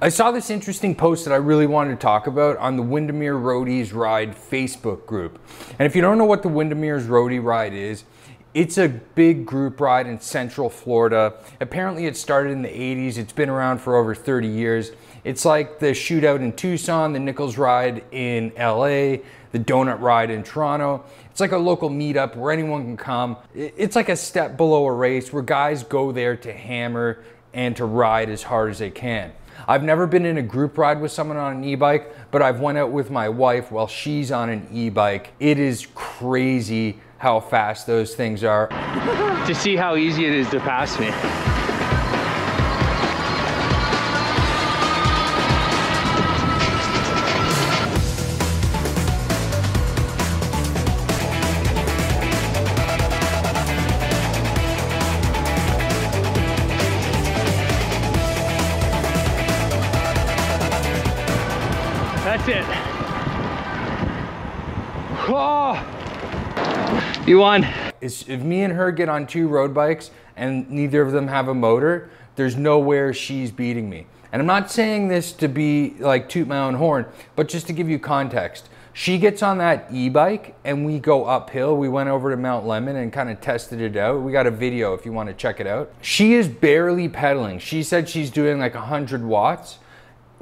I saw this interesting post that I really wanted to talk about on the Windermere Roadies Ride Facebook group. And if you don't know what the Windermere's Roadie Ride is, it's a big group ride in Central Florida. Apparently it started in the 80s. It's been around for over 30 years. It's like the Shootout in Tucson, the Nichols Ride in LA, the Donut Ride in Toronto. It's like a local meetup where anyone can come. It's like a step below a race where guys go there to hammer and to ride as hard as they can. I've never been in a group ride with someone on an e-bike, but I've went out with my wife while she's on an e-bike. It is crazy how fast those things are. To see how easy it is to pass me. That's it. Oh, you won. If me and her get on two road bikes and neither of them have a motor, there's nowhere she's beating me. And I'm not saying this to be like toot my own horn, but just to give you context. She gets on that e-bike and we go uphill. We went over to Mount Lemmon and kind of tested it out. We got a video if you want to check it out. She is barely pedaling. She said she's doing like 100 watts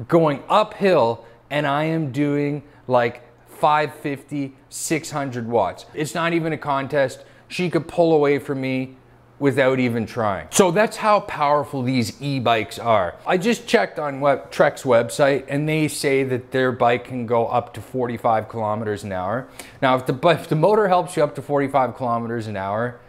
going uphill, and I am doing like 550, 600 watts. It's not even a contest. She could pull away from me without even trying. So that's how powerful these e-bikes are. I just checked on Trek's website and they say that their bike can go up to 45 kilometers an hour. Now, if the motor helps you up to 45 kilometers an hour,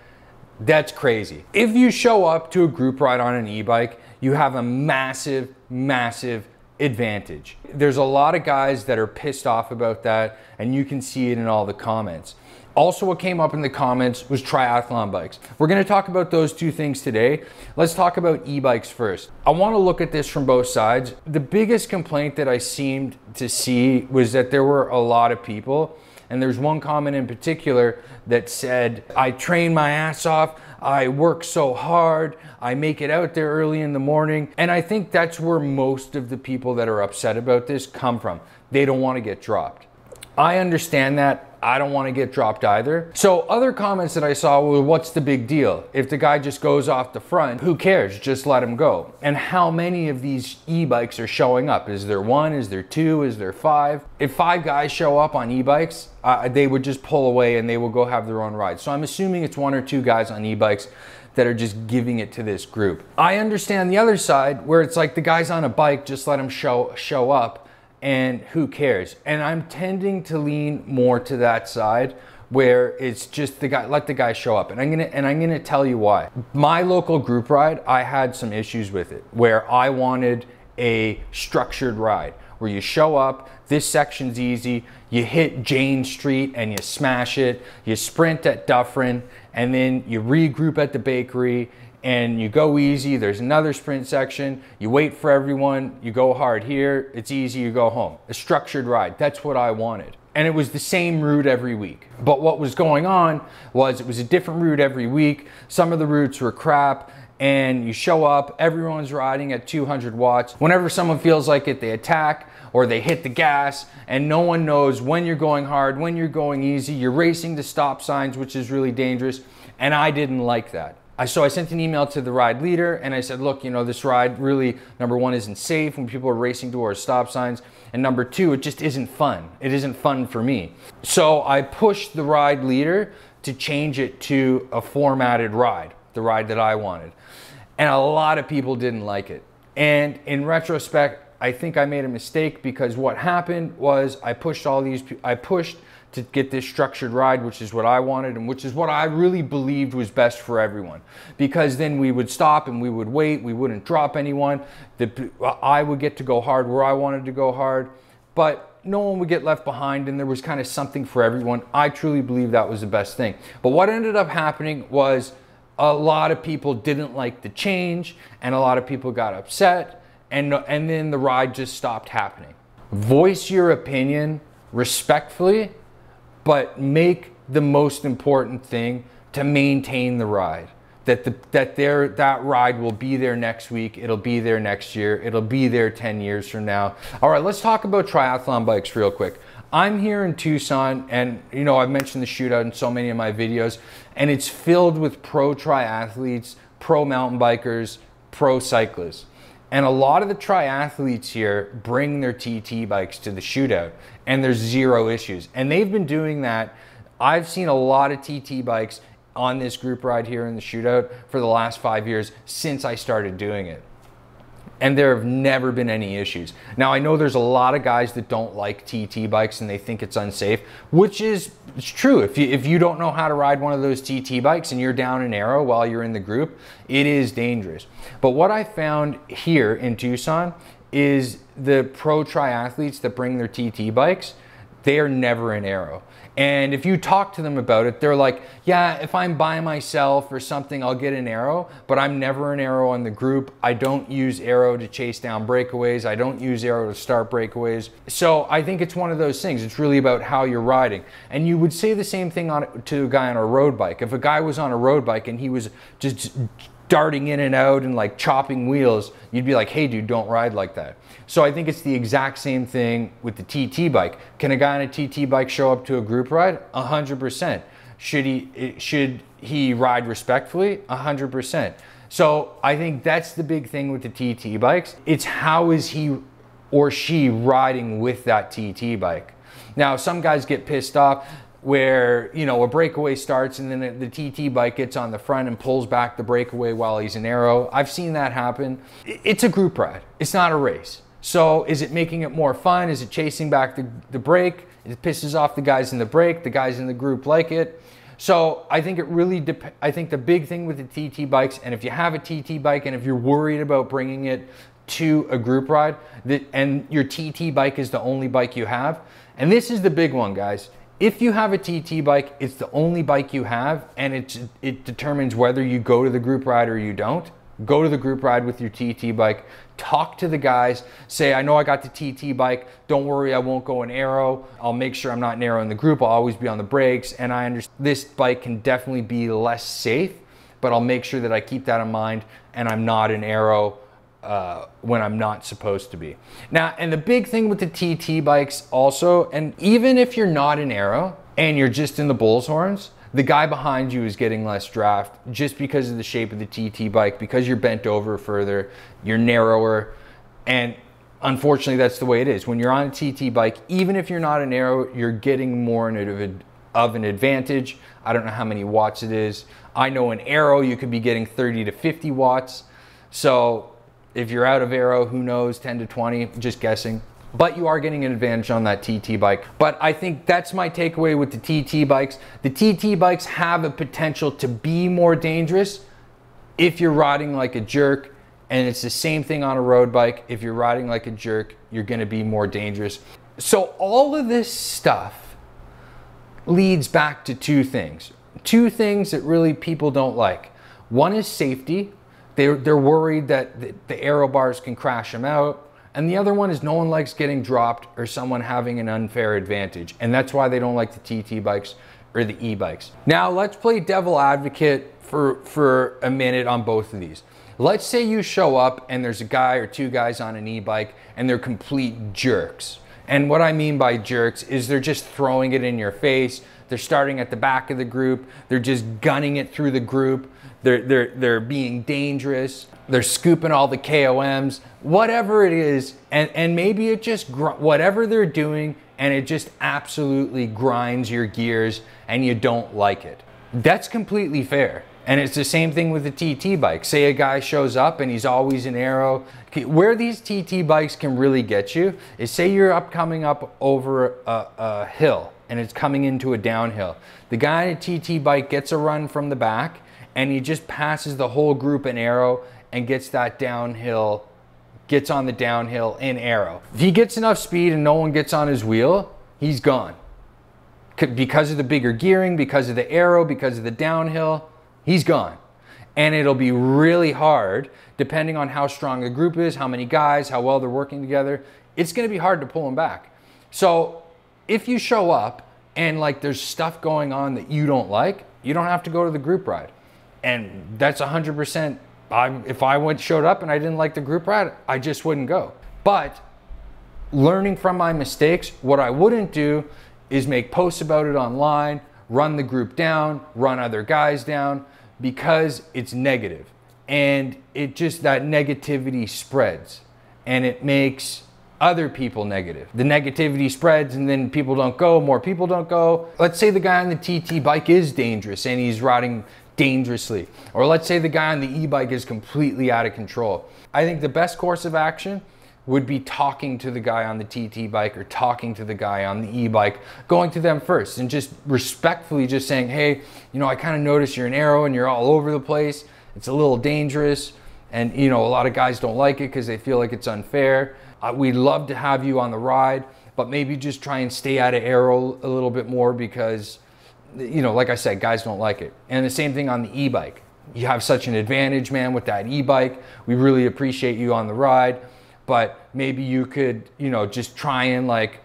that's crazy. If you show up to a group ride on an e-bike, you have a massive, massive advantage. There's a lot of guys that are pissed off about that, and you can see it in all the comments. Also, what came up in the comments was triathlon bikes. We're gonna talk about those two things today. Let's talk about e-bikes first. I wanna look at this from both sides. The biggest complaint that I seemed to see was that there were a lot of people, and there's one comment in particular that said, I train my ass off, I work so hard, I make it out there early in the morning. And I think that's where most of the people that are upset about this come from. They don't want to get dropped. I understand that. I don't want to get dropped either. So other comments that I saw were, what's the big deal? If the guy just goes off the front, who cares? Just let him go. And how many of these e-bikes are showing up? Is there one? Is there two? Is there five? If 5 guys show up on e-bikes, they would just pull away and they will go have their own ride. So I'm assuming it's 1 or 2 guys on e-bikes that are just giving it to this group. I understand the other side where it's like the guys on a bike, just let them show up. And who cares? And I'm tending to lean more to that side where it's just the guy, let the guy show up. And I'm gonna tell you why. My local group ride, I had some issues with it where I wanted a structured ride where you show up, this section's easy, you hit Jane Street and you smash it, you sprint at Dufferin, and then you regroup at the bakery, and you go easy. There's another sprint section. You wait for everyone. You go hard here. It's easy. You go home. A structured ride. That's what I wanted. And it was the same route every week. But what was going on was it was a different route every week. Some of the routes were crap. And you show up, everyone's riding at 200 watts. Whenever someone feels like it, they attack or they hit the gas, and no one knows when you're going hard, when you're going easy. You're racing to stop signs, which is really dangerous. And I didn't like that. So I sent an email to the ride leader and I said, look, you know, this ride really, number 1, isn't safe when people are racing towards stop signs. And number 2, it just isn't fun. It isn't fun for me. So I pushed the ride leader to change it to a formatted ride, the ride that I wanted. And a lot of people didn't like it. And in retrospect, I think I made a mistake because what happened was I pushed to get this structured ride, which is what I wanted and which is what I really believed was best for everyone. Because then we would stop and we would wait, we wouldn't drop anyone. I would get to go hard where I wanted to go hard, but no one would get left behind and there was kind of something for everyone. I truly believe that was the best thing. But what ended up happening was a lot of people didn't like the change and a lot of people got upset and then the ride just stopped happening. Voice your opinion respectfully, but make the most important thing to maintain the ride. that ride will be there next week, it'll be there next year, it'll be there 10 years from now. All right, let's talk about triathlon bikes real quick. I'm here in Tucson, and you know, I've mentioned the Shootout in so many of my videos, and it's filled with pro triathletes, pro mountain bikers, pro cyclists. And a lot of the triathletes here bring their TT bikes to the Shootout, and there's zero issues. And they've been doing that. I've seen a lot of TT bikes on this group ride here in the Shootout for the last 5 years since I started doing it. And there have never been any issues. Now, I know there's a lot of guys that don't like TT bikes and they think it's unsafe, which is it's true. If you don't know how to ride one of those TT bikes and you're down an arrow while you're in the group, it is dangerous. But what I found here in Tucson is the pro triathletes that bring their TT bikes, they are never in arrow. And if you talk to them about it, they're like, yeah, if I'm by myself or something, I'll get an arrow, but I'm never an arrow in the group. I don't use arrow to chase down breakaways. I don't use arrow to start breakaways. So I think it's one of those things. It's really about how you're riding. And you would say the same thing to a guy on a road bike. If a guy was on a road bike and he was just darting in and out and like chopping wheels, you'd be like, hey dude, don't ride like that. So I think it's the exact same thing with the TT bike. Can a guy on a TT bike show up to a group ride? 100%. Should he ride respectfully? 100%. So I think that's the big thing with the TT bikes. It's how is he or she riding with that TT bike. Now, some guys get pissed off where, you know, a breakaway starts and then the TT bike gets on the front and pulls back the breakaway while he's in arrow. I've seen that happen. It's a group ride. It's not a race. So is it making it more fun? Is it chasing back the break? It pisses off the guys in the break. The guys in the group like it. So I think it really I think the big thing with the TT bikes, and if you have a TT bike and if you're worried about bringing it to a group ride and your TT bike is the only bike you have, and this is the big one, guys. If you have a TT bike, it's the only bike you have, and it determines whether you go to the group ride or you don't. Go to the group ride with your TT bike, talk to the guys, say, I know I got the TT bike, don't worry, I won't go in arrow. I'll make sure I'm not in arrow in the group, I'll always be on the brakes, and I understand this bike can definitely be less safe, but I'll make sure that I keep that in mind and I'm not in arrow when I'm not supposed to be. Now, and the big thing with the TT bikes also, and even if you're not in arrow and you're just in the bull's horns, the guy behind you is getting less draft just because of the shape of the TT bike, because you're bent over further, you're narrower, and unfortunately that's the way it is. When you're on a TT bike, even if you're not in arrow, you're getting more of an advantage. I don't know how many watts it is. I know in arrow you could be getting 30 to 50 watts. So if you're out of arrow, who knows, 10 to 20, just guessing. But you are getting an advantage on that TT bike. But I think that's my takeaway with the TT bikes. The TT bikes have a potential to be more dangerous if you're riding like a jerk. And it's the same thing on a road bike. If you're riding like a jerk, you're gonna be more dangerous. So all of this stuff leads back to two things that really people don't like. One is safety. They're worried that the arrow bars can crash them out. And the other one is no one likes getting dropped or someone having an unfair advantage. And that's why they don't like the TT bikes or the e-bikes. Now let's play devil advocate for a minute on both of these. Let's say you show up and there's a guy or two guys on an e-bike and they're complete jerks. And what I mean by jerks is they're just throwing it in your face. They're starting at the back of the group. They're just gunning it through the group. They're being dangerous. They're scooping all the KOMs, whatever it is. And maybe it just, whatever they're doing, and it just absolutely grinds your gears and you don't like it. That's completely fair. And it's the same thing with the TT bike. Say a guy shows up and he's always in arrow. Where these TT bikes can really get you is, say you're coming up over a hill and it's coming into a downhill. The guy in a TT bike gets a run from the back and he just passes the whole group in arrow and gets that downhill, gets on the downhill in arrow. If he gets enough speed and no one gets on his wheel, he's gone. Because of the bigger gearing, because of the arrow, because of the downhill, he's gone. And it'll be really hard, depending on how strong the group is, how many guys, how well they're working together, it's gonna be hard to pull him back. So if you show up and like there's stuff going on that you don't like, you don't have to go to the group ride. And that's 100%. If I showed up and I didn't like the group ride, I just wouldn't go. But learning from my mistakes, what I wouldn't do is make posts about it online, run the group down, run other guys down, because it's negative. And it just, that negativity spreads and it makes other people negative. The negativity spreads and then people don't go, more people don't go. Let's say the guy on the TT bike is dangerous and he's riding dangerously. Or let's say the guy on the e-bike is completely out of control. I think the best course of action would be talking to the guy on the TT bike or talking to the guy on the e-bike, going to them first and just respectfully just saying, hey, you know, I kind of noticed you're an aero and you're all over the place. It's a little dangerous. And, you know, a lot of guys don't like it because they feel like it's unfair. We'd love to have you on the ride, but maybe just try and stay out of aero a little bit more because, you know, like I said, guys don't like it. And the same thing on the e-bike. You have such an advantage, man, with that e-bike. We really appreciate you on the ride, but maybe you could, you know, just try and like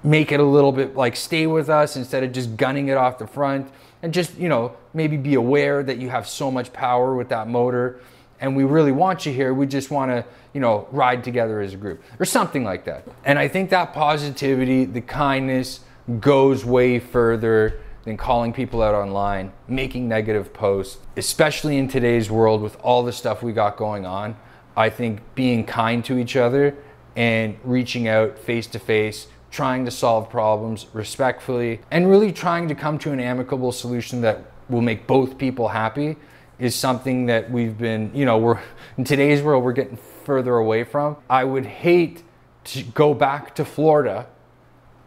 make it a little bit like stay with us instead of just gunning it off the front, and just, you know, maybe be aware that you have so much power with that motor and we really want you here. We just want to, you know, ride together as a group or something like that. And I think that positivity, the kindness goes way further than calling people out online, making negative posts, especially in today's world with all the stuff we got going on. I think being kind to each other and reaching out face to face, trying to solve problems respectfully, and really trying to come to an amicable solution that will make both people happy is something that we've been, you know, we're in today's world, we're getting further away from. I would hate to go back to Florida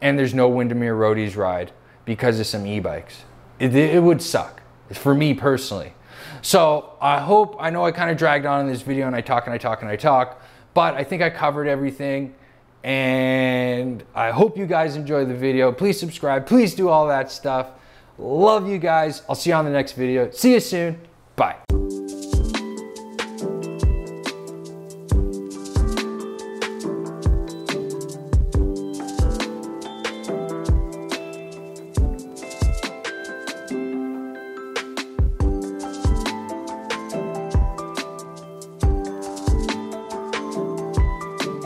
and there's no Windermere Roadies ride because of some e-bikes. It would suck for me personally. So I know I kind of dragged on in this video and I talk, but I think I covered everything. And I hope you guys enjoy the video. Please subscribe, please do all that stuff. Love you guys. I'll see you on the next video. See you soon. Bye.